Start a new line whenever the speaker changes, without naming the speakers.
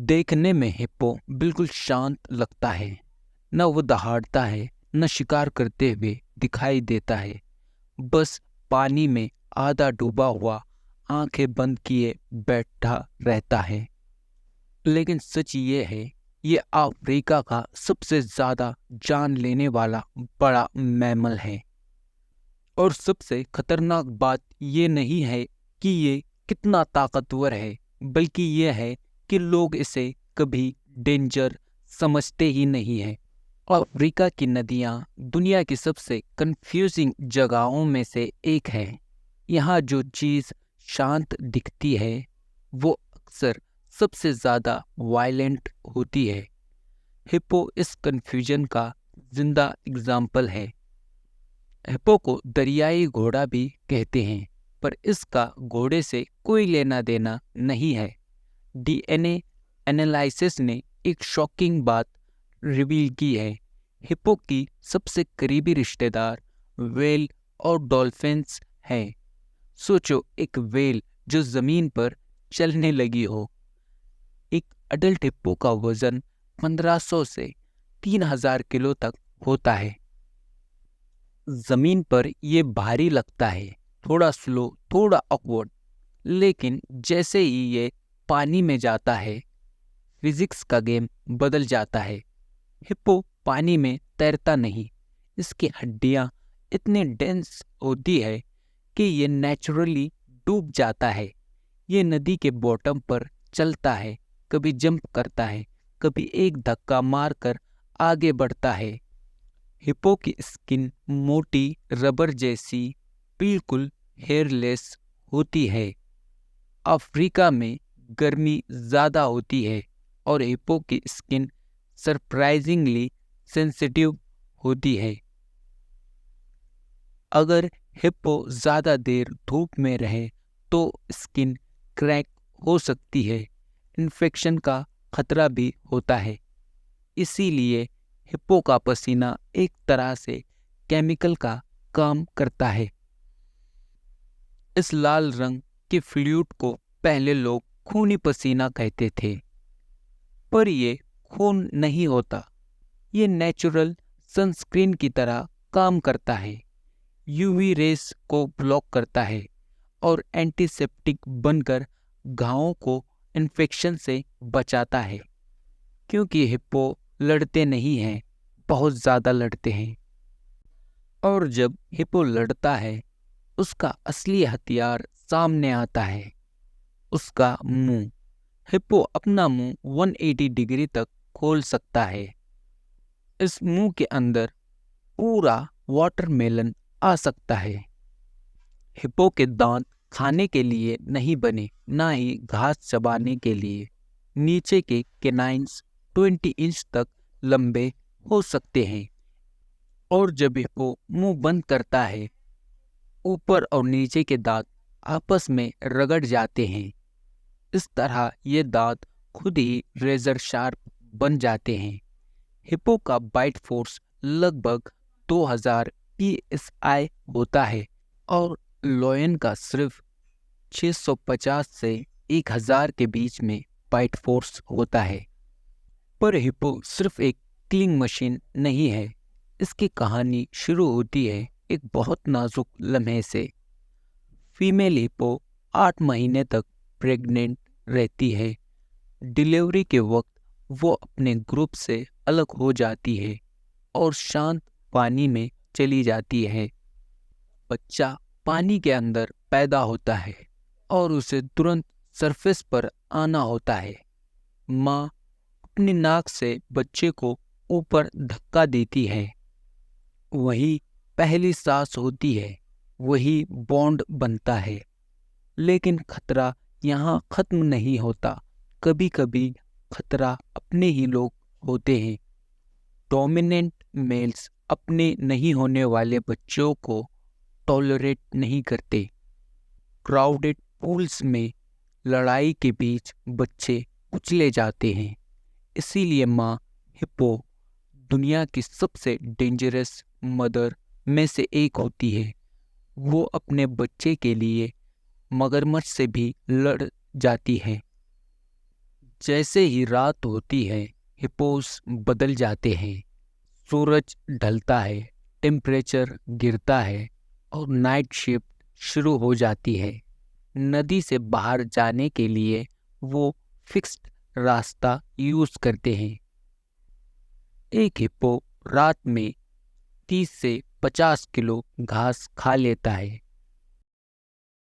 देखने में हिप्पो बिल्कुल शांत लगता है। न वो दहाड़ता है, न शिकार करते हुए दिखाई देता है। बस पानी में आधा डूबा हुआ आंखें बंद किए बैठा रहता है। लेकिन सच ये है, ये अफ्रीका का सबसे ज्यादा जान लेने वाला बड़ा मैमल है। और सबसे खतरनाक बात ये नहीं है कि ये कितना ताकतवर है, बल्कि ये है कि लोग इसे कभी डेंजर समझते ही नहीं है। अफ्रीका की नदियाँ दुनिया की सबसे कंफ्यूजिंग जगहों में से एक है। यहाँ जो चीज़ शांत दिखती है वो अक्सर सबसे ज़्यादा वायलेंट होती है। हिप्पो इस कंफ्यूजन का जिंदा एग्जाम्पल है। हिप्पो को दरियाई घोड़ा भी कहते हैं, पर इसका घोड़े से कोई लेना देना नहीं है। डीएनए एनालिसिस ने एक शॉकिंग बात रिवील की है। हिप्पो की सबसे करीबी रिश्तेदार व्हेल और डॉल्फिन्स हैं। सोचो, एक व्हेल जो जमीन पर चलने लगी हो। एक अडल्ट हिप्पो का वजन 1500 से 3000 किलो तक होता है। जमीन पर ये भारी लगता है, थोड़ा स्लो, थोड़ा ऑकवर्ड। लेकिन जैसे ही ये पानी में जाता है, फिजिक्स का गेम बदल जाता है। हिप्पो पानी में तैरता नहीं, इसकी हड्डियां इतनी डेंस होती है कि ये नेचुरली डूब जाता है। ये नदी के बॉटम पर चलता है, कभी जंप करता है, कभी एक धक्का मारकर आगे बढ़ता है। हिप्पो की स्किन मोटी रबर जैसी, बिल्कुल हेयरलेस होती है। अफ्रीका में गर्मी ज़्यादा होती है और हिप्पो की स्किन सरप्राइजिंगली सेंसिटिव होती है। अगर हिप्पो ज़्यादा देर धूप में रहे तो स्किन क्रैक हो सकती है, इन्फेक्शन का खतरा भी होता है। इसीलिए हिप्पो का पसीना एक तरह से केमिकल का काम करता है। इस लाल रंग के फ्लूइड को पहले लोग खूनी पसीना कहते थे, पर ये खून नहीं होता। ये नेचुरल सनस्क्रीन की तरह काम करता है। यूवी रेस को ब्लॉक करता है और एंटीसेप्टिक बनकर घावों को इन्फेक्शन से बचाता है। क्योंकि हिप्पो लड़ते नहीं हैं, बहुत ज़्यादा लड़ते हैं। और जब हिप्पो लड़ता है, उसका असली हथियार सामने आता है, उसका मुंह। हिप्पो अपना मुंह 180 डिग्री तक खोल सकता है। इस मुंह के अंदर पूरा वाटरमेलन आ सकता है। हिप्पो के दांत खाने के लिए नहीं बने, ना ही घास चबाने के लिए। नीचे के केनाइन्स 20 इंच तक लंबे हो सकते हैं। और जब हिप्पो मुंह बंद करता है, ऊपर और नीचे के दांत आपस में रगड़ जाते हैं। इस तरह ये दांत खुद ही रेजर शार्प बन जाते हैं। हिप्पो का बाइट फोर्स लगभग 2000 psi होता है और लॉयन का सिर्फ 650 से 1000 के बीच में बाइट फोर्स होता है। पर हिप्पो सिर्फ एक किलिंग मशीन नहीं है। इसकी कहानी शुरू होती है एक बहुत नाजुक लम्हे से। फीमेल हिप्पो 8 महीने तक प्रेग्नेंट रहती है। डिलीवरी के वक्त वो अपने ग्रुप से अलग हो जाती है और शांत पानी में चली जाती है। बच्चा पानी के अंदर पैदा होता है और उसे तुरंत सरफेस पर आना होता है। माँ अपनी नाक से बच्चे को ऊपर धक्का देती है। वही पहली सांस होती है, वही बॉन्ड बनता है। लेकिन खतरा यहाँ खत्म नहीं होता। कभी कभी खतरा अपने ही लोग होते हैं। डोमिनेंट मेल्स अपने नहीं होने वाले बच्चों को टॉलरेट नहीं करते। क्राउडेड पूल्स में लड़ाई के बीच बच्चे उछले जाते हैं। इसीलिए माँ हिप्पो दुनिया की सबसे डेंजरस मदर में से एक होती है। वो अपने बच्चे के लिए मगरमच्छ से भी लड़ जाती है। जैसे ही रात होती है हिप्पोस बदल जाते हैं। सूरज ढलता है, टेम्परेचर गिरता है और नाइट शिफ्ट शुरू हो जाती है। नदी से बाहर जाने के लिए वो फिक्स्ड रास्ता यूज करते हैं। एक हिप्पो रात में 30 से 50 किलो घास खा लेता है